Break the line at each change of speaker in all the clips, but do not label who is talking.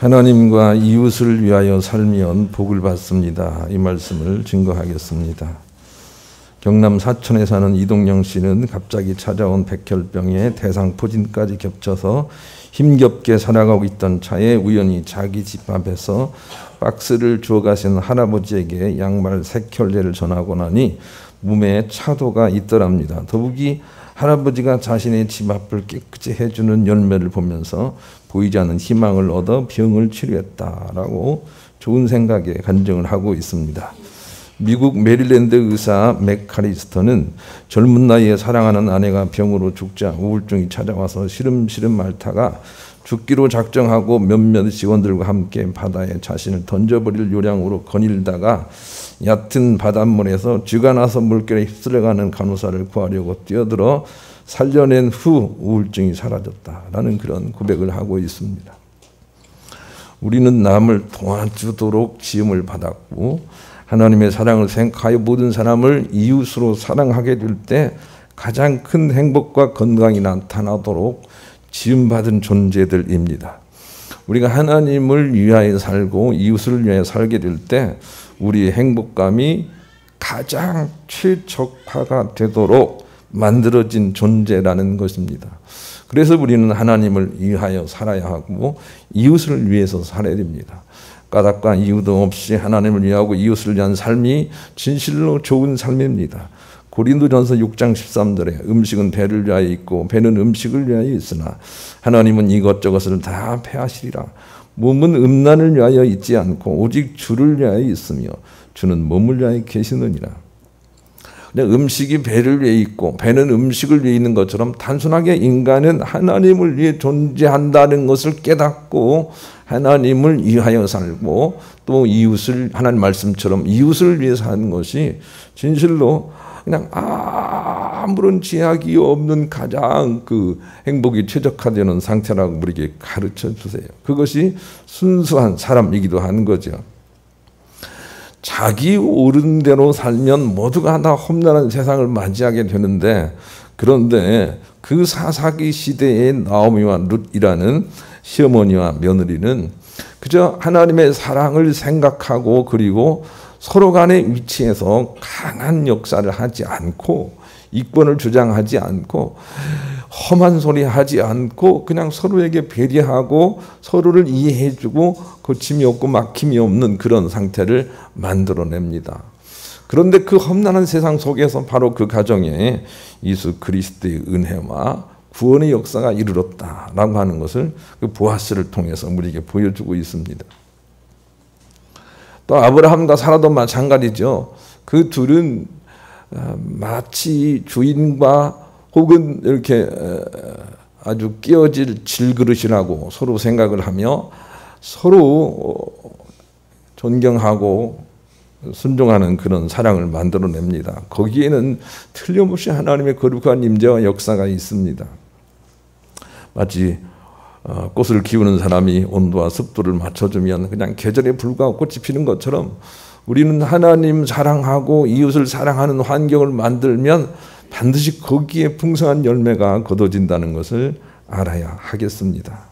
하나님과 이웃을 위하여 살면 복을 받습니다. 이 말씀을 증거하겠습니다. 경남 사천에 사는 이동영 씨는 갑자기 찾아온 백혈병에 대상포진까지 겹쳐서 힘겹게 살아가고 있던 차에 우연히 자기 집 앞에서 박스를 주워 가신 할아버지에게 양말 3켤레를 전하고 나니 몸에 차도가 있더랍니다. 더욱이 할아버지가 자신의 집 앞을 깨끗이 해주는 열매를 보면서 보이지 않는 희망을 얻어 병을 치료했다라고 좋은 생각에 간증을 하고 있습니다. 미국 메릴랜드 의사 맥카리스터는 젊은 나이에 사랑하는 아내가 병으로 죽자 우울증이 찾아와서 시름시름 앓다가 죽기로 작정하고 몇몇 직원들과 함께 바다에 자신을 던져버릴 요량으로 거닐다가 얕은 바닷물에서 쥐가 나서 물결에 휩쓸려가는 간호사를 구하려고 뛰어들어 살려낸 후 우울증이 사라졌다라는 그런 고백을 하고 있습니다. 우리는 남을 도와주도록 지음을 받았고 하나님의 사랑을 생각하여 모든 사람을 이웃으로 사랑하게 될 때 가장 큰 행복과 건강이 나타나도록 지음받은 존재들입니다. 우리가 하나님을 위하여 살고 이웃을 위하여 살게 될 때 우리의 행복감이 가장 최적화가 되도록 만들어진 존재라는 것입니다. 그래서 우리는 하나님을 위하여 살아야 하고 이웃을 위해서 살아야 됩니다. 까닭과 이유도 없이 하나님을 위하고 이웃을 위한 삶이 진실로 좋은 삶입니다. 고린도전서 6장 13절에 음식은 배를 위하여 있고 배는 음식을 위하여 있으나 하나님은 이것저것을 다 패하시리라. 몸은 음란을 위하여 있지 않고 오직 주를 위하여 있으며 주는 몸을 위하여 계시느니라. 음식이 배를 위해 있고 배는 음식을 위해 있는 것처럼 단순하게 인간은 하나님을 위해 존재한다는 것을 깨닫고 하나님을 위하여 살고 또 이웃을 하나님 말씀처럼 이웃을 위해 사는 것이 진실로 그냥 아무런 제약이 없는 가장 그 행복이 최적화되는 상태라고 우리에게 가르쳐 주세요. 그것이 순수한 사람이기도 하는 거죠. 자기 옳은 대로 살면 모두가 다 험난한 세상을 맞이하게 되는데 그런데 그 사사기 시대의 나오미와 룻이라는 시어머니와 며느리는 그저 하나님의 사랑을 생각하고 그리고 서로 간의 위치에서 강한 역사를 하지 않고 이권을 주장하지 않고 험한 소리 하지 않고 그냥 서로에게 배려하고 서로를 이해해주고 거침이 없고 막힘이 없는 그런 상태를 만들어냅니다. 그런데 그 험난한 세상 속에서 바로 그 가정에 예수 그리스도의 은혜와 구원의 역사가 이르렀다라고 하는 것을 그 보아스를 통해서 우리에게 보여주고 있습니다. 또 아브라함과 사라도 마찬가지죠. 그 둘은 마치 주인과 혹은 이렇게 아주 끼어질 질그릇이라고 서로 생각을 하며 서로 존경하고 순종하는 그런 사랑을 만들어냅니다. 거기에는 틀림없이 하나님의 거룩한 임재와 역사가 있습니다. 마치 꽃을 키우는 사람이 온도와 습도를 맞춰주면 그냥 계절에 불과하고 꽃이 피는 것처럼 우리는 하나님 사랑하고 이웃을 사랑하는 환경을 만들면 반드시 거기에 풍성한 열매가 거둬진다는 것을 알아야 하겠습니다.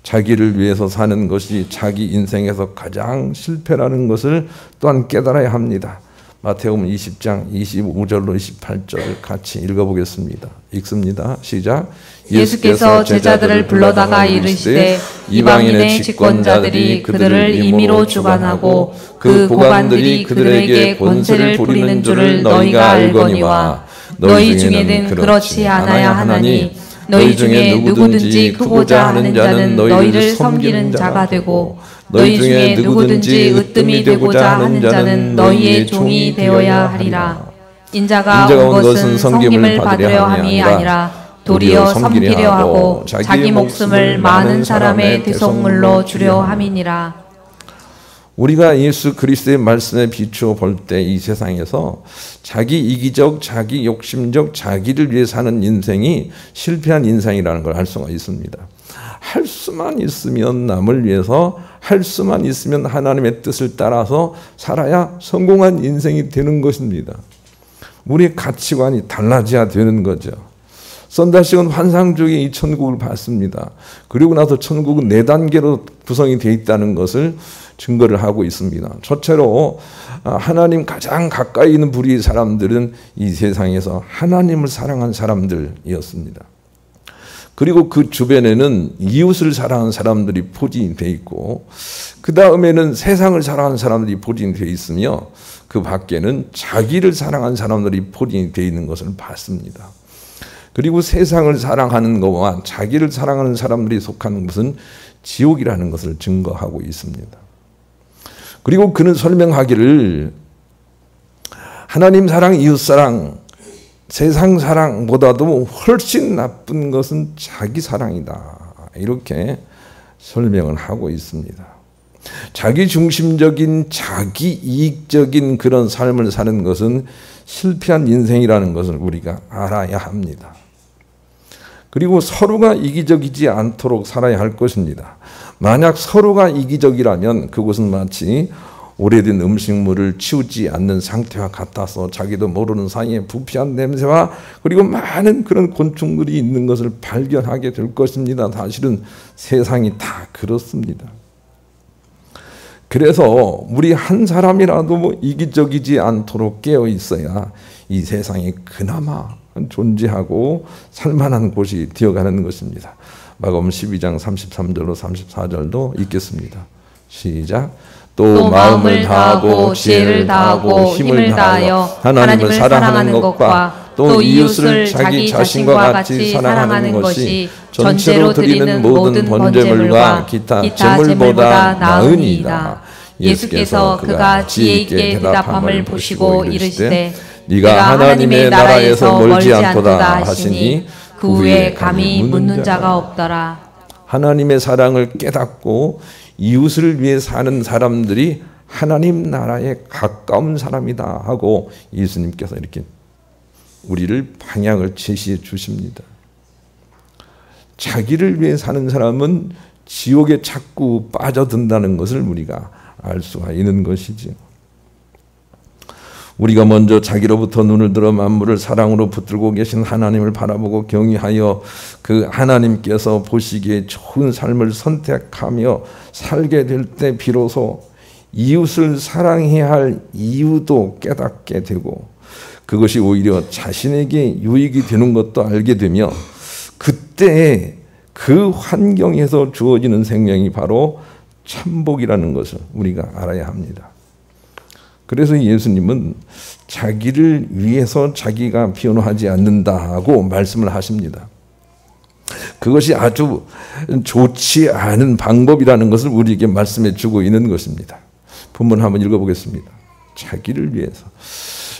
자기를 위해서 사는 것이 자기 인생에서 가장 실패라는 것을 또한 깨달아야 합니다. 마태복음 20장 25절로 28절 같이 읽어보겠습니다. 읽습니다. 시작.
예수께서 제자들을 불러다가 이르시되 이방인의 집권자들이 그들을 임의로 주관하고 그 고관들이 그들에게 권세를 부리는 줄을 너희가 알거니와 너희 중에는 그렇지 않아야 하나니 너희 중에 누구든지 크고자 하는 자는 너희를 섬기는 자가 되고 너희 중에 누구든지 으뜸이 되고자 하는 자는 너희의 종이 되어야 하리라. 인자가 온 것은 섬김을 받으려 함이 아니라 도리어 섬기려 하고 자기 목숨을 많은 사람의 대속물로 주려 함이니라.
우리가 예수 그리스도의 말씀에 비추어 볼 때 이 세상에서 자기 이기적, 자기 욕심적, 자기를 위해 사는 인생이 실패한 인생이라는 걸 알 수가 있습니다. 할 수만 있으면 남을 위해서, 할 수만 있으면 하나님의 뜻을 따라서 살아야 성공한 인생이 되는 것입니다. 우리의 가치관이 달라져야 되는 거죠. 선다식은 환상적인 이 천국을 봤습니다. 그리고 나서 천국은 4단계로 구성이 되어 있다는 것을 증거를 하고 있습니다. 첫째로 하나님 가장 가까이 있는 부류의 사람들은 이 세상에서 하나님을 사랑한 사람들이었습니다. 그리고 그 주변에는 이웃을 사랑하는 사람들이 포진이 되어 있고, 그 다음에는 세상을 사랑하는 사람들이 포진이 되어 있으며, 그 밖에는 자기를 사랑하는 사람들이 포진이 되어 있는 것을 봤습니다. 그리고 세상을 사랑하는 것과 자기를 사랑하는 사람들이 속하는 것은 지옥이라는 것을 증거하고 있습니다. 그리고 그는 설명하기를 하나님 사랑, 이웃 사랑, 세상 사랑보다도 훨씬 나쁜 것은 자기 사랑이다, 이렇게 설명을 하고 있습니다. 자기 중심적인, 자기 이익적인 그런 삶을 사는 것은 실패한 인생이라는 것을 우리가 알아야 합니다. 그리고 서로가 이기적이지 않도록 살아야 할 것입니다. 만약 서로가 이기적이라면 그것은 마치 오래된 음식물을 치우지 않는 상태와 같아서 자기도 모르는 사이에 부패한 냄새와 그리고 많은 그런 곤충들이 있는 것을 발견하게 될 것입니다. 사실은 세상이 다 그렇습니다. 그래서 우리 한 사람이라도 이기적이지 않도록 깨어 있어야 이 세상에 그나마 존재하고 살만한 곳이 되어가는 것입니다. 마가복음 12장 33절로 34절도 읽겠습니다. 시작. 또 마음을 다하고 지혜를 다하고 힘을 다하여 하나님을 사랑하는 것과 또 이웃을 자기 자신과 같이 사랑하는 것이 전체로 드리는 모든 번제물과 기타 제물보다 나으니이다. 예수께서 그가 지혜 있게 대답함을 보시고 이르시되 네가 하나님의 나라에서 멀지 않도다 하시니 그 후에 감히 묻는 자가 없더라. 하나님의 사랑을 깨닫고 이웃을 위해 사는 사람들이 하나님 나라에 가까운 사람이다 하고 예수님께서 이렇게 우리를 방향을 제시해 주십니다. 자기를 위해 사는 사람은 지옥에 자꾸 빠져든다는 것을 우리가 알 수가 있는 것이지. 우리가 먼저 자기로부터 눈을 들어 만물을 사랑으로 붙들고 계신 하나님을 바라보고 경외하여 그 하나님께서 보시기에 좋은 삶을 선택하며 살게 될 때 비로소 이웃을 사랑해야 할 이유도 깨닫게 되고 그것이 오히려 자신에게 유익이 되는 것도 알게 되며 그때 그 환경에서 주어지는 생명이 바로 참복이라는 것을 우리가 알아야 합니다. 그래서 예수님은 자기를 위해서 자기가 변호하지 않는다고 말씀을 하십니다. 그것이 아주 좋지 않은 방법이라는 것을 우리에게 말씀해 주고 있는 것입니다. 본문 한번 읽어보겠습니다. 자기를 위해서.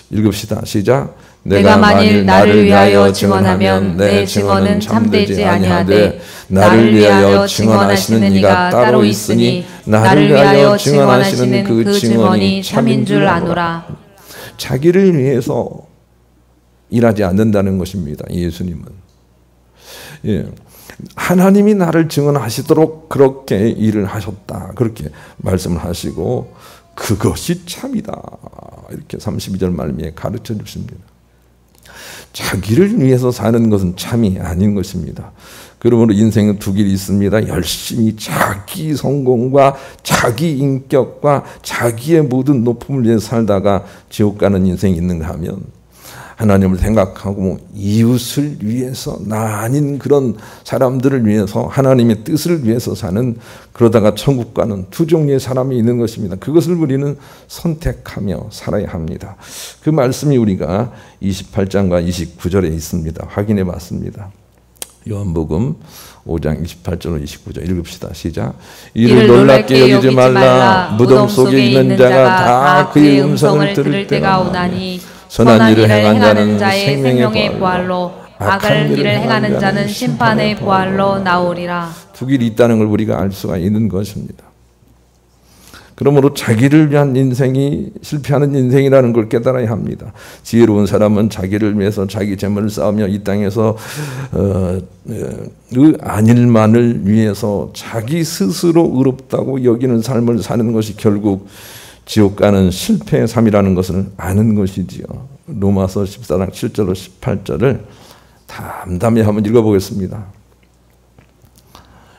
읽읍시다. 시작.
내가 만일 나를 위하여 증언하면 내 증언은 참되지 아니하되 나를 위하여 증언하시는 이가 따로 있으니 나를 위하여 증언하시는 그 증언이 참인 줄 아노라.
자기를 위해서 일하지 않는다는 것입니다. 예수님은. 예. 하나님이 나를 증언하시도록 그렇게 일을 하셨다. 그렇게 말씀을 하시고 그것이 참이다. 이렇게 32절 말미에 가르쳐 주십니다. 자기를 위해서 사는 것은 참이 아닌 것입니다. 그러므로 인생은 두 길이 있습니다. 열심히 자기 성공과 자기 인격과 자기의 모든 높음을 위해 살다가 지옥 가는 인생이 있는가 하면 하나님을 생각하고 이웃을 위해서 나 아닌 그런 사람들을 위해서 하나님의 뜻을 위해서 사는 그러다가 천국 가는 두 종류의 사람이 있는 것입니다. 그것을 우리는 선택하며 살아야 합니다. 그 말씀이 우리가 28장과 29절에 있습니다. 확인해 봤습니다. 요한복음 5장 28절 29절 읽읍시다. 시작. 이를 놀랍게 여기지 말라. 무덤 속에 있는 자가 다 그의 음성을 들을 때가 오나니 선한 일을 행하는 자의 생명의 부활로 악한 일을 행하는 자는 심판의 부활로 나오리라. 두 길이 있다는 걸 우리가 알 수가 있는 것입니다. 그러므로 자기를 위한 인생이 실패하는 인생이라는 걸 깨달아야 합니다. 지혜로운 사람은 자기를 위해서 자기 재물을 쌓으며 이 땅에서 안일만을 위해서 자기 스스로 의롭다고 여기는 삶을 사는 것이 결국 지옥 가는 실패의 삶이라는 것을 아는 것이지요. 로마서 14장 7절로 18절을 담담히 한번 읽어보겠습니다.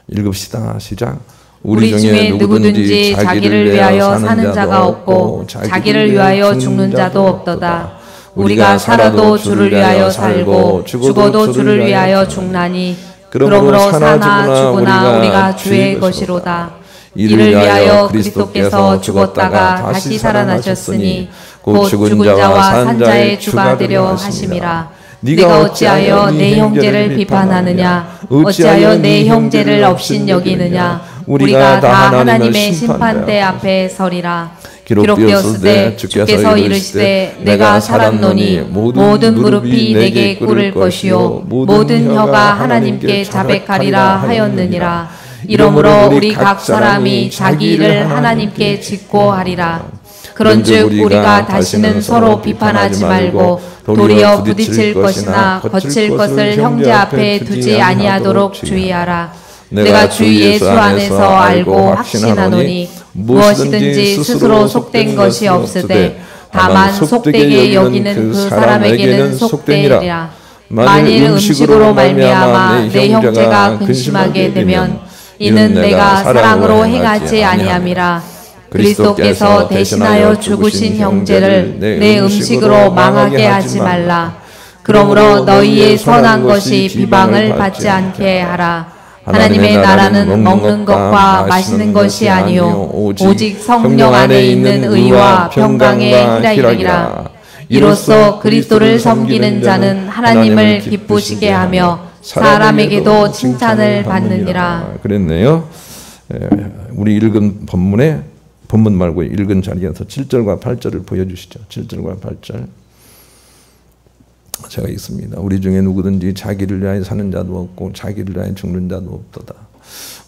읽읍시다. 시작.
우리 중에 누구든지 자기를 위하여 사는 자가 없고 자기를 위하여 죽는 자도 없도다. 우리가 살아도 주를 위하여 살고 죽어도 주를 위하여 죽나니 그러므로 사나 죽으나 우리가 주의 것이로다. 이를 위하여 그리스도께서 죽었다가 다시 살아나셨으니 곧 죽은 자와 산 자의 주가 되려 하심이라. 네가 어찌하여 내 형제를 비판하느냐? 어찌하여 내 형제를 업신여기느냐? 우리가 다 하나님의 심판대 앞에 서리라. 기록되었으되 주께서 이르시되 내가 살았노니 모든 무릎이 내게 꿇을 것이요 모든 혀가 하나님께 자백하리라 하였느니라. 이러므로 우리 각 사람이 자기 일을 하나님께 짓고 하리라. 그런즉 우리가 다시는 서로 비판하지 말고 도리어 부딪힐 것이나 거칠 것을 형제 앞에 두지 아니하도록 주의하라. 내가 주 예수 안에서 알고 확신하노니 무엇이든지 스스로 속된 것이 없으되 다만 속되게 여기는 그 사람에게는 속되리라. 만일 음식으로 말미암아 내 형제가 근심하게 되면 이는 내가 사랑으로 행하지 아니함이라. 그리스도께서 대신하여 죽으신 형제를 내 음식으로 망하게 하지 말라. 그러므로 너희의 선한 것이 비방을 받지 않게 하라. 하나님의 나라는 먹는 것과 마시는 것이 아니요 오직 성령 안에 있는 의와 평강의 희락이라. 이로써 그리스도를 섬기는 자는 하나님을 기쁘시게 하며 사람에게도 칭찬을 받느니라.
그랬네요. 우리 읽은 본문 말고 읽은 자리에서 7절과 8절을 보여주시죠. 7절과 8절 제가 읽습니다. 우리 중에 누구든지 자기를 위하여 사는 자도 없고 자기를 위하여 죽는 자도 없도다.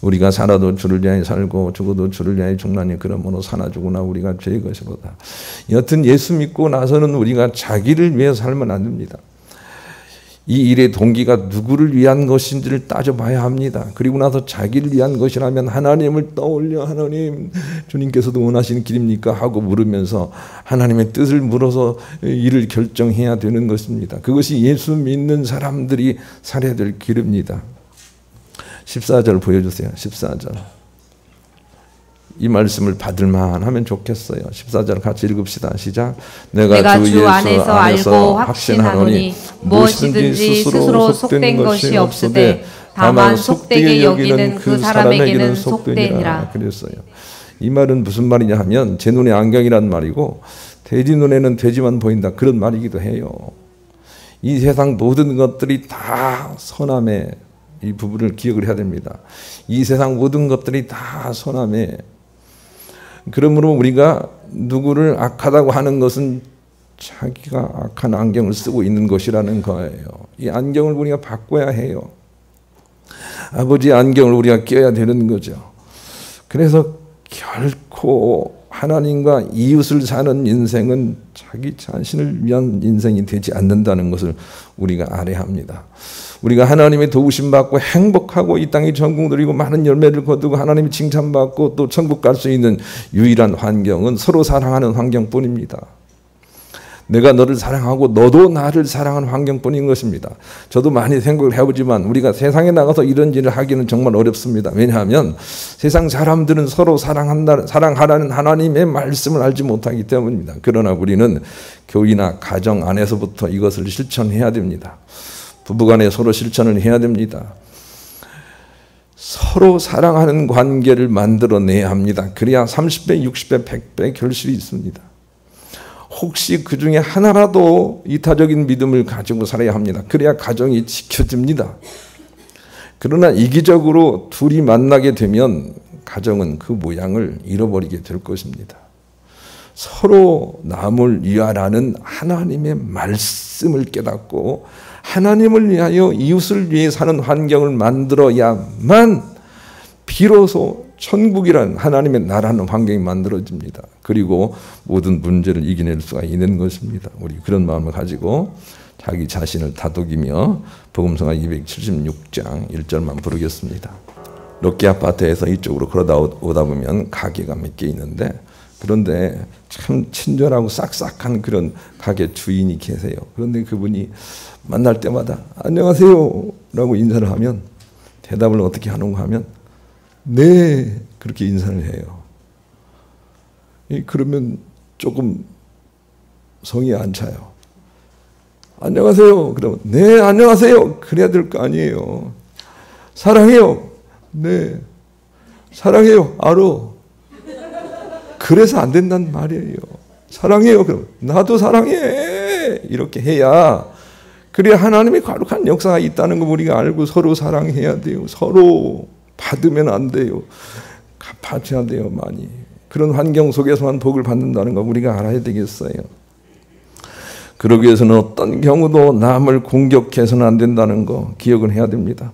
우리가 살아도 주를 위하여 살고 죽어도 주를 위하여 죽나니 그러므로 사나 죽으나 우리가 죄의 것이로다. 여튼 예수 믿고 나서는 우리가 자기를 위해 살면 안 됩니다. 이 일의 동기가 누구를 위한 것인지를 따져봐야 합니다. 그리고 나서 자기를 위한 것이라면 하나님을 떠올려 하나님 주님께서도 원하시는 길입니까? 하고 물으면서 하나님의 뜻을 물어서 일을 결정해야 되는 것입니다. 그것이 예수 믿는 사람들이 살아야 될 길입니다. 14절 보여주세요. 14절. 이 말씀을 받을만 하면 좋겠어요. 14절 같이 읽읍시다. 시작. 내가 주 예수 안에서 알고 확신하노니 무엇이든지 스스로 속된 것이 없으되 다만 속되게 여기는 그 사람에게는 속되니라. 그랬어요. 이 말은 무슨 말이냐 하면 제 눈에 안경이란 말이고 돼지 눈에는 돼지만 보인다 그런 말이기도 해요. 이 세상 모든 것들이 다 선함에 이 부분을 기억을 해야 됩니다. 이 세상 모든 것들이 다 선함에 그러므로 우리가 누구를 악하다고 하는 것은 자기가 악한 안경을 쓰고 있는 것이라는 거예요. 이 안경을 우리가 바꿔야 해요. 아버지의 안경을 우리가 껴야 되는 거죠. 그래서 결코 하나님과 이웃을 사는 인생은 자기 자신을 위한 인생이 되지 않는다는 것을 우리가 알아야 합니다. 우리가 하나님의 도우심 받고 행복하고 이 땅에 전국 누리고 많은 열매를 거두고 하나님의 칭찬받고 또 천국 갈 수 있는 유일한 환경은 서로 사랑하는 환경뿐입니다. 내가 너를 사랑하고 너도 나를 사랑하는 환경뿐인 것입니다. 저도 많이 생각을 해보지만 우리가 세상에 나가서 이런 일을 하기는 정말 어렵습니다. 왜냐하면 세상 사람들은 서로 사랑하라는 하나님의 말씀을 알지 못하기 때문입니다. 그러나 우리는 교회나 가정 안에서부터 이것을 실천해야 됩니다. 부부간에 서로 실천을 해야 됩니다. 서로 사랑하는 관계를 만들어내야 합니다. 그래야 30배, 60배, 100배 결실이 있습니다. 혹시 그 중에 하나라도 이타적인 믿음을 가지고 살아야 합니다. 그래야 가정이 지켜집니다. 그러나 이기적으로 둘이 만나게 되면 가정은 그 모양을 잃어버리게 될 것입니다. 서로 남을 위하라는 하나님의 말씀을 깨닫고 하나님을 위하여 이웃을 위해 사는 환경을 만들어야만 비로소 천국이란 하나님의 나라는 환경이 만들어집니다. 그리고 모든 문제를 이겨낼 수가 있는 것입니다. 우리 그런 마음을 가지고 자기 자신을 다독이며 복음성가 276장 1절만 부르겠습니다. 롯게 아파트에서 이쪽으로 걸어다 오다 보면 가게가 몇 개 있는데 그런데 참 친절하고 싹싹한 그런 가게 주인이 계세요. 그런데 그분이 만날 때마다 안녕하세요 라고 인사를 하면 대답을 어떻게 하는가 하면 네 그렇게 인사를 해요. 그러면 조금 성이 안 차요. 안녕하세요 그러면 네 안녕하세요 그래야 될 거 아니에요. 사랑해요 네 사랑해요 알어. 그래서 안 된다는 말이에요. 사랑해요 그럼 나도 사랑해 이렇게 해야 그래야 하나님의 거룩한 역사가 있다는 거 우리가 알고 서로 사랑해야 돼요. 서로 받으면 안 돼요. 갚아줘야 돼요. 많이. 그런 환경 속에서만 복을 받는다는 거 우리가 알아야 되겠어요. 그러기 위해서는 어떤 경우도 남을 공격해서는 안 된다는 거 기억을 해야 됩니다.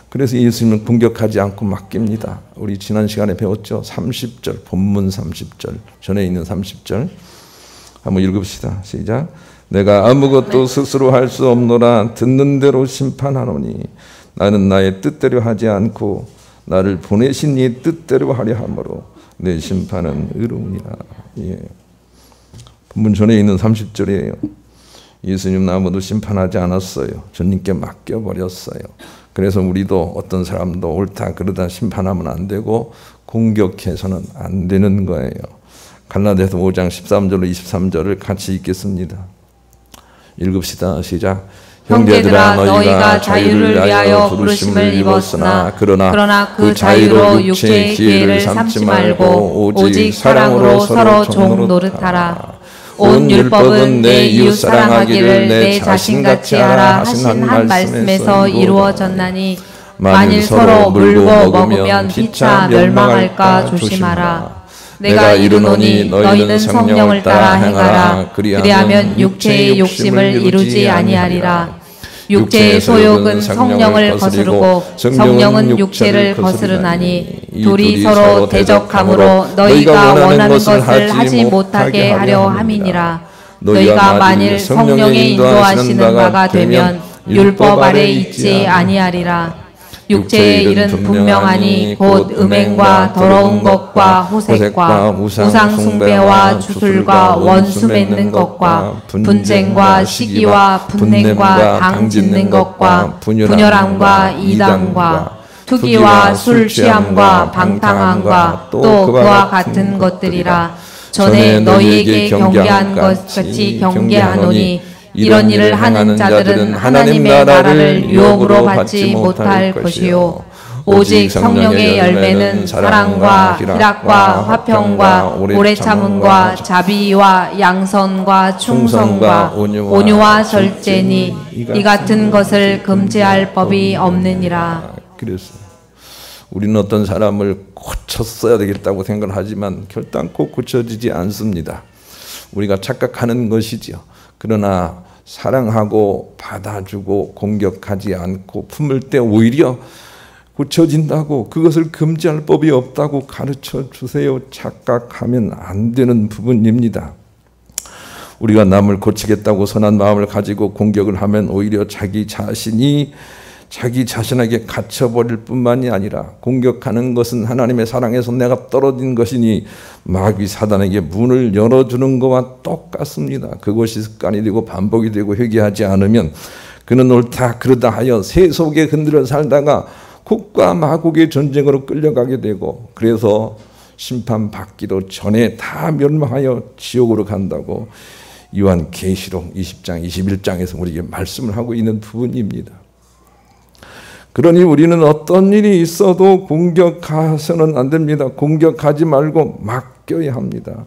그래서 예수님은 공격하지 않고 맡깁니다. 우리 지난 시간에 배웠죠. 30절 본문 30절 전에 있는 30절 한번 읽읍시다. 시작. 내가 아무것도 스스로 할 수 없노라 듣는 대로 심판하노니 나는 나의 뜻대로 하지 않고 나를 보내신 이의 뜻대로 하려 하므로 내 심판은 의로우니라. 예. 본문 전에 있는 30절이에요. 예수님은 아무도 심판하지 않았어요. 주님께 맡겨버렸어요. 그래서 우리도 어떤 사람도 옳다 그러다 심판하면 안 되고 공격해서는 안 되는 거예요. 갈라디아서 5장 13절로 23절을 같이 읽겠습니다. 읽읍시다. 시작.
형제들아 너희가 자유를 위하여 부르심을 입었으나 그러나 그 자유로 육체의 기회를 삼지 말고 오직 사랑으로 서로 종 노릇하라. 온 율법은 내 이웃 사랑하기를 내 자신같이 하라 하신 한 말씀에서 이루어졌나니 만일 서로 물고 먹으면 피차 멸망할까 조심하라. 내가 이르노니 너희는 성령을 따라 행하라. 그리하면 육체의 욕심을 이루지 아니하리라. 육체의 소욕은 성령을 거스르고 성령은 육체를 거스르나니 둘이 서로 대적함으로 너희가 원하는 것을 하지 못하게 하려 함이니라. 너희가 만일 성령의 인도하시는 바가 되면 율법 아래 있지 아니하리라. 육체의 일은 분명하니 곧 음행과 더러운 것과 호색과 우상 숭배와 주술과 원수 맺는 것과 분쟁과 시기와 분냄과 당 짓는 것과 분열함과 이단과 투기와 술 취함과 방탕함과 또 그와 같은 것들이라. 전에 너희에게 경계한 것 같이 경계하노니 이런 일을 하는 자들은 하나님의 나라를 유업으로 받지 못할 것이요 오직 성령의 열매는 사랑과 희락과 화평과 오래 참음과 자비와 양선과 충성과 온유와 절제니 이 같은 것을 금지할 법이 없느니라.
그래서 우리는 어떤 사람을 고쳤어야 되겠다고 생각하지만 결단코 고쳐지지 않습니다. 우리가 착각하는 것이지요. 그러나 사랑하고 받아주고 공격하지 않고 품을 때 오히려 고쳐진다고 그것을 금지할 법이 없다고 가르쳐 주세요. 착각하면 안 되는 부분입니다. 우리가 남을 고치겠다고 선한 마음을 가지고 공격을 하면 오히려 자기 자신에게 갇혀버릴 뿐만이 아니라 공격하는 것은 하나님의 사랑에서 내가 떨어진 것이니 마귀 사단에게 문을 열어주는 것과 똑같습니다. 그것이 습관이 되고 반복이 되고 회개하지 않으면 그는 옳다 그러다 하여 세속에 흔들어 살다가 국과 마국의 전쟁으로 끌려가게 되고 그래서 심판받기도 전에 다 멸망하여 지옥으로 간다고 요한계시록 20장 21장에서 우리에게 말씀을 하고 있는 부분입니다. 그러니 우리는 어떤 일이 있어도 공격해서는 안 됩니다. 공격하지 말고 맡겨야 합니다.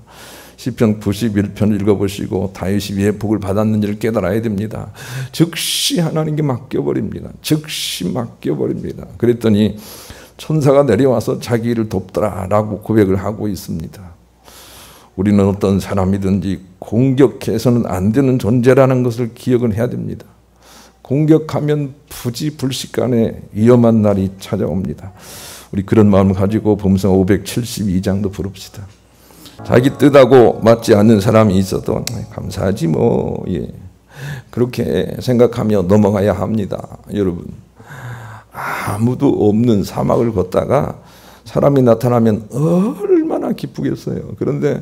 시편 91편 읽어보시고 다윗이 왜 복을 받았는지를 깨달아야 됩니다. 즉시 하나님께 맡겨버립니다. 즉시 맡겨버립니다. 그랬더니 천사가 내려와서 자기 일을 돕더라 라고 고백을 하고 있습니다. 우리는 어떤 사람이든지 공격해서는 안 되는 존재라는 것을 기억을 해야 됩니다. 공격하면 부지불식간에 위험한 날이 찾아옵니다. 우리 그런 마음을 가지고 범상 572장도 부릅시다. 자기 뜻하고 맞지 않는 사람이 있어도 감사하지 뭐 그렇게 생각하며 넘어가야 합니다. 여러분 아무도 없는 사막을 걷다가 사람이 나타나면 얼마나 얼마나 기쁘겠어요. 그런데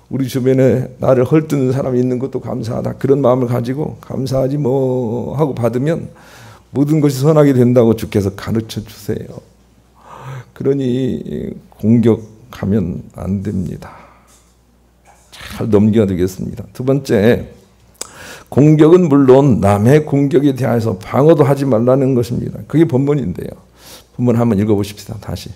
우리 주변에 나를 헐뜯는 사람이 있는 것도 감사하다. 그런 마음을 가지고 감사하지 뭐 하고 받으면 모든 것이 선하게 된다고 주께서 가르쳐 주세요. 그러니 공격하면 안 됩니다. 잘 넘겨드리겠습니다. 두 번째, 공격은 물론 남의 공격에 대해서 방어도 하지 말라는 것입니다. 그게 본문인데요. 본문 한번 읽어보십시다. 다시.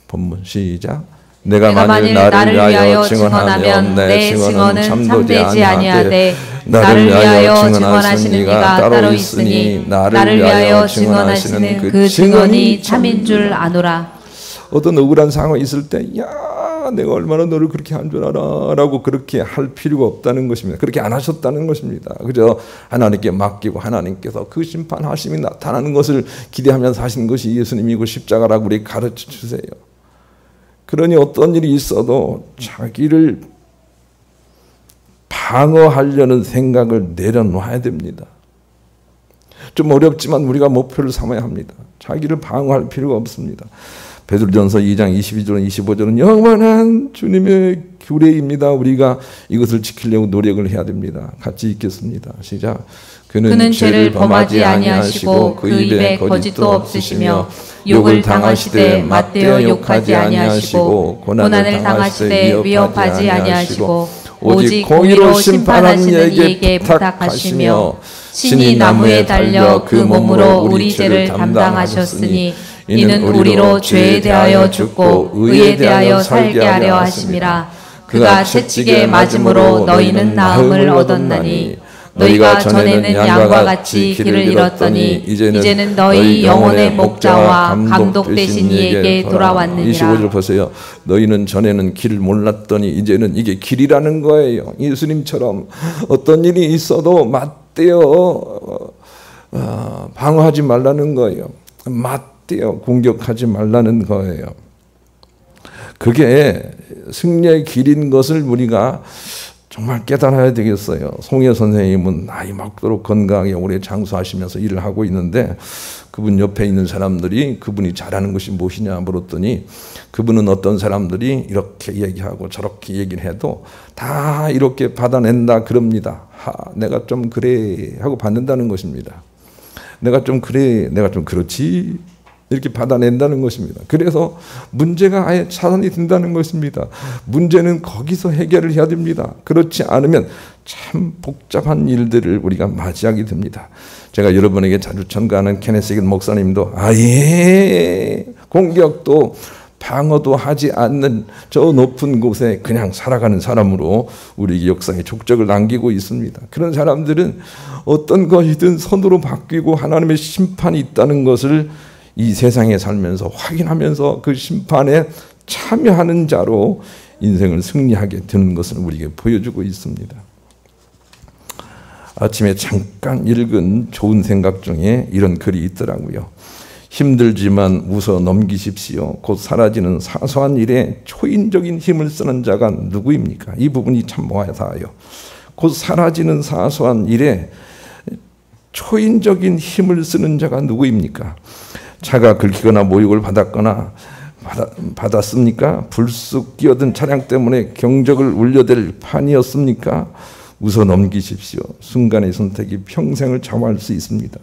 본문 시작. 내가 만일 나를 위하여 증언하면 내 증언은 참되지 아니하되 나를 위하여 증언하시는 이가 따로 있으니 나를 위하여 증언하시는 그 증언이 참인 줄 아노라. 어떤 억울한 상황이 있을 때 야, 내가 얼마나 너를 그렇게 한 줄 알아 라고 그렇게 할 필요가 없다는 것입니다. 그렇게 안 하셨다는 것입니다. 그저 하나님께 맡기고 하나님께서 그 심판하심이 나타나는 것을 기대하면서 하신 것이 예수님이고 십자가라고 우리 가르쳐 주세요. 그러니 어떤 일이 있어도 자기를 방어하려는 생각을 내려놔야 됩니다. 좀 어렵지만 우리가 목표를 삼아야 합니다. 자기를 방어할 필요가 없습니다. 베드로전서 2장 22절 25절은 영원한 주님의 규례입니다. 우리가 이것을 지키려고 노력을 해야 됩니다. 같이 읽겠습니다. 시작. 그는 죄를 범하지 아니하시고 그 입에 거짓도 없으시며 욕을 당하시되 맞대어 욕하지 아니하시고 고난을 당하시되 위협하지 아니하시고 오직 공의로 심판하시는 이에게 부탁하시며 신이 나무에 달려 그 몸으로 우리 죄를 담당하셨으니 이는 우리로 죄에 대하여 죽고 의에 대하여 살게 하려 하심이라. 그가 채찍에 맞음으로 너희는 나음을 얻었나니 너희가 전에는 양과 같이 길을 잃었더니 이제는 너희 영혼의 목자와 감독 되신 이에게 돌아왔느니라. 25절 보세요. 너희는 전에는 길을 몰랐더니 이제는 이게 길이라는 거예요. 예수님처럼 어떤 일이 있어도 맞대어 방어하지 말라는 거예요. 맞대어 공격하지 말라는 거예요. 그게 승리의 길인 것을 우리가 정말 깨달아야 되겠어요. 송혜 선생님은 나이 먹도록 건강하게 오래 장수하시면서 일을 하고 있는데 그분 옆에 있는 사람들이 그분이 잘하는 것이 무엇이냐 물었더니 그분은 어떤 사람들이 이렇게 얘기하고 저렇게 얘기를 해도 다 이렇게 받아낸다 그럽니다. 내가 좀 그래 하고 받는다는 것입니다. 내가 좀 그래, 내가 좀 그렇지 이렇게 받아낸다는 것입니다. 그래서 문제가 아예 차단이 된다는 것입니다. 문제는 거기서 해결을 해야 됩니다. 그렇지 않으면 참 복잡한 일들을 우리가 맞이하게 됩니다. 제가 여러분에게 자주 전가하는 케네스 해겔 목사님도 아예 공격도 방어도 하지 않는 저 높은 곳에 그냥 살아가는 사람으로 우리 역사에 족적을 남기고 있습니다. 그런 사람들은 어떤 것이든 선으로 바뀌고 하나님의 심판이 있다는 것을 이 세상에 살면서 확인하면서 그 심판에 참여하는 자로 인생을 승리하게 되는 것을 우리에게 보여주고 있습니다. 아침에 잠깐 읽은 좋은 생각 중에 이런 글이 있더라고요. 힘들지만 웃어 넘기십시오. 곧 사라지는 사소한 일에 초인적인 힘을 쓰는 자가 누구입니까? 이 부분이 참 와닿아요. 곧 사라지는 사소한 일에 초인적인 힘을 쓰는 자가 누구입니까? 차가 긁히거나 모욕을 받았습니까? 불쑥 끼어든 차량 때문에 경적을 울려댈 판이었습니까? 웃어 넘기십시오. 순간의 선택이 평생을 좌우할 수 있습니다.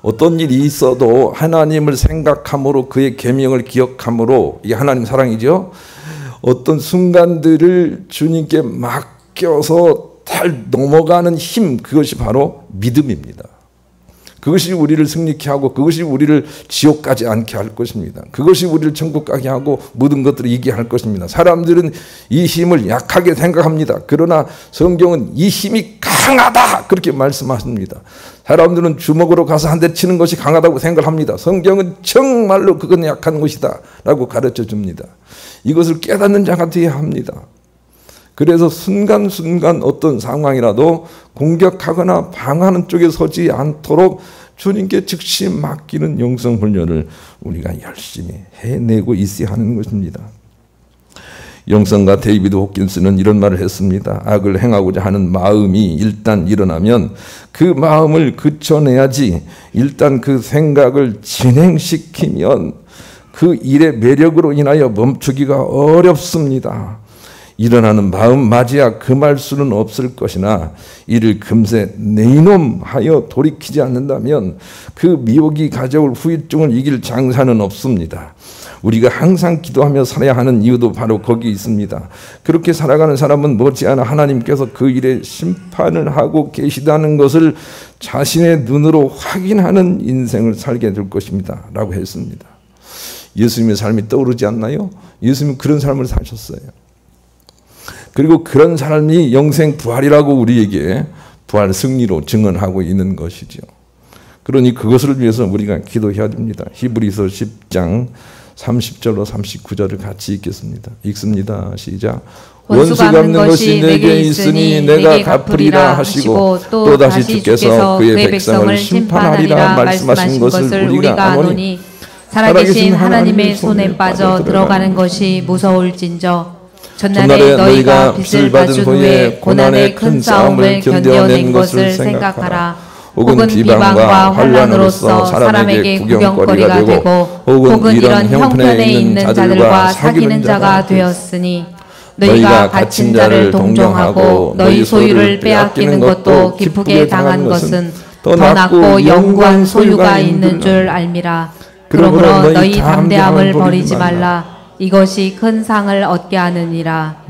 어떤 일이 있어도 하나님을 생각함으로 그의 계명을 기억함으로 이게 하나님 사랑이죠. 어떤 순간들을 주님께 맡겨서 잘 넘어가는 힘, 그것이 바로 믿음입니다. 그것이 우리를 승리케 하고 그것이 우리를 지옥 가지 않게 할 것입니다. 그것이 우리를 천국 가게 하고 모든 것들을 이기게 할 것입니다. 사람들은 이 힘을 약하게 생각합니다. 그러나 성경은 이 힘이 강하다 그렇게 말씀하십니다. 사람들은 주먹으로 가서 한 대 치는 것이 강하다고 생각합니다. 성경은 정말로 그건 약한 것이다 라고 가르쳐 줍니다. 이것을 깨닫는 자가 되어야 합니다. 그래서 순간순간 어떤 상황이라도 공격하거나 방어하는 쪽에 서지 않도록 주님께 즉시 맡기는 영성훈련을 우리가 열심히 해내고 있어야 하는 것입니다. 영성가 데이비드 호킨스는 이런 말을 했습니다. 악을 행하고자 하는 마음이 일단 일어나면 그 마음을 그쳐내야지 일단 그 생각을 진행시키면 그 일의 매력으로 인하여 멈추기가 어렵습니다. 일어나는 마음 맞이야 금할 수는 없을 것이나 이를 금세 내 이놈 하여 돌이키지 않는다면 그 미혹이 가져올 후유증을 이길 장사는 없습니다. 우리가 항상 기도하며 살아야 하는 이유도 바로 거기 있습니다. 그렇게 살아가는 사람은 머지않아 하나님께서 그 일에 심판을 하고 계시다는 것을 자신의 눈으로 확인하는 인생을 살게 될 것입니다 라고 했습니다. 예수님의 삶이 떠오르지 않나요? 예수님은 그런 삶을 사셨어요. 그리고 그런 삶이 영생 부활이라고 우리에게 부활 승리로 증언하고 있는 것이죠. 그러니 그것을 위해서 우리가 기도해야 됩니다. 히브리서 10장 30절로 39절을 같이 읽습니다. 시작. 원수 갚는 것이 내게 있으니 내가 갚으리라 하시고 또다시 주께서 그의 백성을 심판하리라 말씀하신 것을 우리가 아노니
살아계신 하나님의 손에 빠져 들어가는 것이 무서울진저 전날에 너희가 빚을 받은 후에 고난의 큰 싸움을 견뎌낸 것을 생각하라. 혹은 비방과 환난으로서 사람에게 구경거리가 되고 혹은 이런 형편에 있는 자들과 사귀는 자가 되었으니 너희가 갇힌 자를 동정하고 너희 소유를 빼앗기는 것도 기쁘게 당한 것은 더 낫고 영구한 소유가 있는 줄 알미라. 그러므로 너희 담대함을 버리지 말라. 이것이 큰 상을 얻게 하느니라.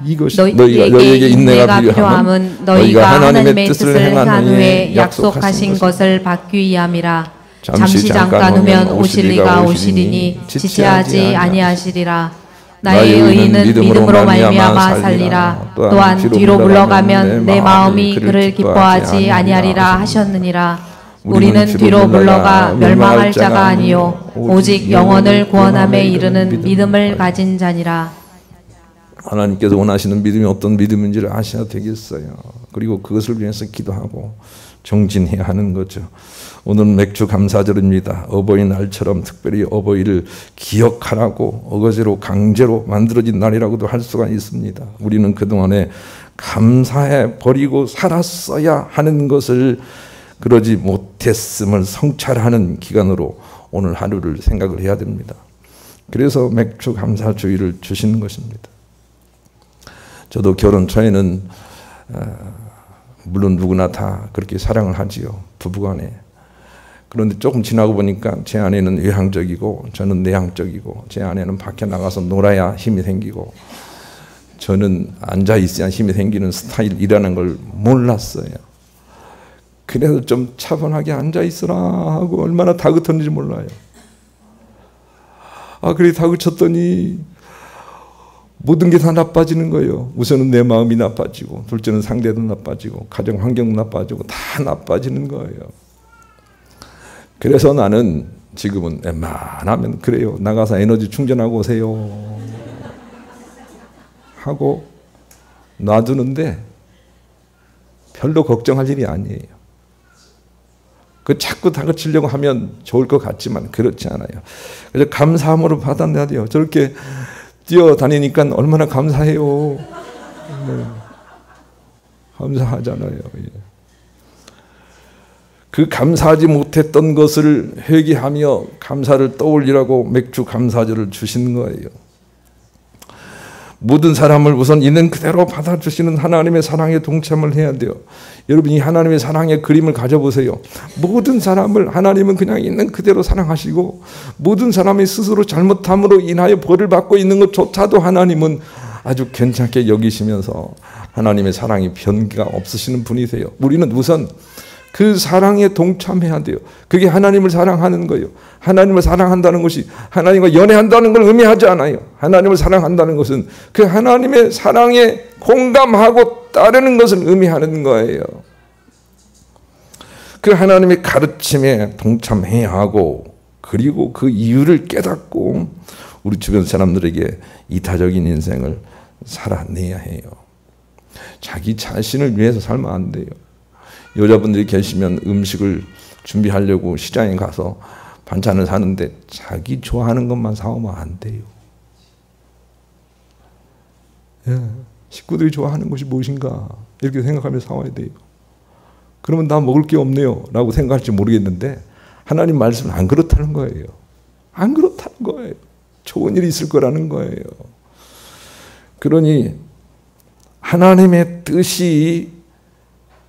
너희에게 인내가 필요함은 너희가 하나님의 뜻을 행한 후에 약속하신 것을 받기 위함이라. 잠시 잠깐 후면 오실 이가 오시리니 지체하지 아니하시리라. 나의 의인은 믿음으로 말미암아 살리라. 또한 뒤로 물러가면 내 마음이 그를 기뻐하지 아니하리라 하셨느니라. 우리는 뒤로 물러가 멸망할 자가 아니요 오직 영혼을 구원함에 이르는 믿음을 가진 자니라.
하나님께서 원하시는 믿음이 어떤 믿음인지를 아셔야 되겠어요. 그리고 그것을 위해서 기도하고 정진해야 하는 거죠. 오늘은 맥주 감사절입니다. 어버이날처럼 특별히 어버이를 기억하라고 어거지로 강제로 만들어진 날이라고도 할 수가 있습니다. 우리는 그동안에 감사해 버리고 살았어야 하는 것을 그러지 못했음을 성찰하는 기간으로 오늘 하루를 생각을 해야 됩니다. 그래서 맥주 감사주의를 주시는 것입니다. 저도 결혼 초에는 물론 누구나 다 그렇게 사랑을 하지요. 부부간에. 그런데 조금 지나고 보니까 제 아내는 외향적이고 저는 내향적이고 제 아내는 밖에 나가서 놀아야 힘이 생기고 저는 앉아 있어야 힘이 생기는 스타일이라는 걸 몰랐어요. 그래서 좀 차분하게 앉아 있으라 하고 얼마나 다그쳤는지 몰라요. 그래 다그쳤더니 모든 게 다 나빠지는 거예요. 우선은 내 마음이 나빠지고 둘째는 상대도 나빠지고 가정 환경도 나빠지고 다 나빠지는 거예요. 그래서 나는 지금은 웬만하면 그래요. 나가서 에너지 충전하고 오세요 하고 놔두는데 별로 걱정할 일이 아니에요. 그 자꾸 다그치려고 하면 좋을 것 같지만 그렇지 않아요. 그래서 감사함으로 받아내야 돼요. 저렇게 뛰어다니니까 얼마나 감사해요. 네. 감사하잖아요. 그 감사하지 못했던 것을 회개하며 감사를 떠올리라고 맥주 감사절을 주신 거예요. 모든 사람을 우선 있는 그대로 받아주시는 하나님의 사랑에 동참을 해야 돼요. 여러분 이 하나님의 사랑의 그림을 가져보세요. 모든 사람을 하나님은 그냥 있는 그대로 사랑하시고 모든 사람이 스스로 잘못함으로 인하여 벌을 받고 있는 것조차도 하나님은 아주 괜찮게 여기시면서 하나님의 사랑이 변기가 없으시는 분이세요. 우리는 우선 그 사랑에 동참해야 돼요. 그게 하나님을 사랑하는 거예요. 하나님을 사랑한다는 것이 하나님과 연애한다는 걸 의미하지 않아요. 하나님을 사랑한다는 것은 그 하나님의 사랑에 공감하고 따르는 것을 의미하는 거예요. 그 하나님의 가르침에 동참해야 하고 그리고 그 이유를 깨닫고 우리 주변 사람들에게 이타적인 인생을 살아내야 해요. 자기 자신을 위해서 살면 안 돼요. 여자분들이 계시면 음식을 준비하려고 시장에 가서 반찬을 사는데 자기 좋아하는 것만 사오면 안 돼요. 예, 식구들이 좋아하는 것이 무엇인가 이렇게 생각하면서 사와야 돼요. 그러면 나 먹을 게 없네요 라고 생각할지 모르겠는데 하나님 말씀은 안 그렇다는 거예요. 안 그렇다는 거예요. 좋은 일이 있을 거라는 거예요. 그러니 하나님의 뜻이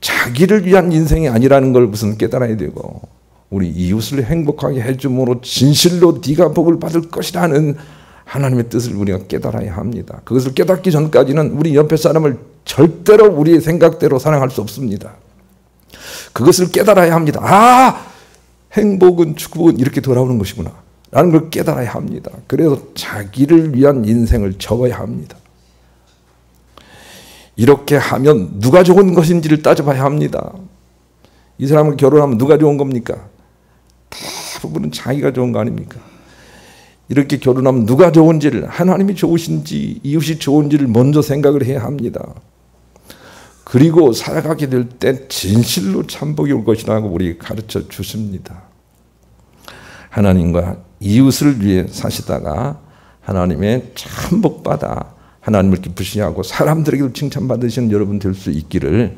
자기를 위한 인생이 아니라는 걸 우선 깨달아야 되고, 우리 이웃을 행복하게 해줌으로 진실로 네가 복을 받을 것이라는 하나님의 뜻을 우리가 깨달아야 합니다. 그것을 깨닫기 전까지는 우리 옆에 사람을 절대로 우리의 생각대로 사랑할 수 없습니다. 그것을 깨달아야 합니다. 아, 행복은 축복은 이렇게 돌아오는 것이구나 라는 걸 깨달아야 합니다. 그래서 자기를 위한 인생을 접어야 합니다. 이렇게 하면 누가 좋은 것인지를 따져봐야 합니다. 이 사람을 결혼하면 누가 좋은 겁니까? 대부분은 자기가 좋은 거 아닙니까? 이렇게 결혼하면 누가 좋은지를, 하나님이 좋으신지 이웃이 좋은지를 먼저 생각을 해야 합니다. 그리고 살아가게 될 때 진실로 참복이 올 것이라고 우리 가르쳐 주십니다. 하나님과 이웃을 위해 사시다가 하나님의 참복 받아 하나님을 기쁘시게 하고 사람들에게도 칭찬받으시는 여러분 될 수 있기를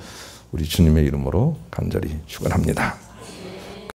우리 주님의 이름으로 간절히 축원합니다.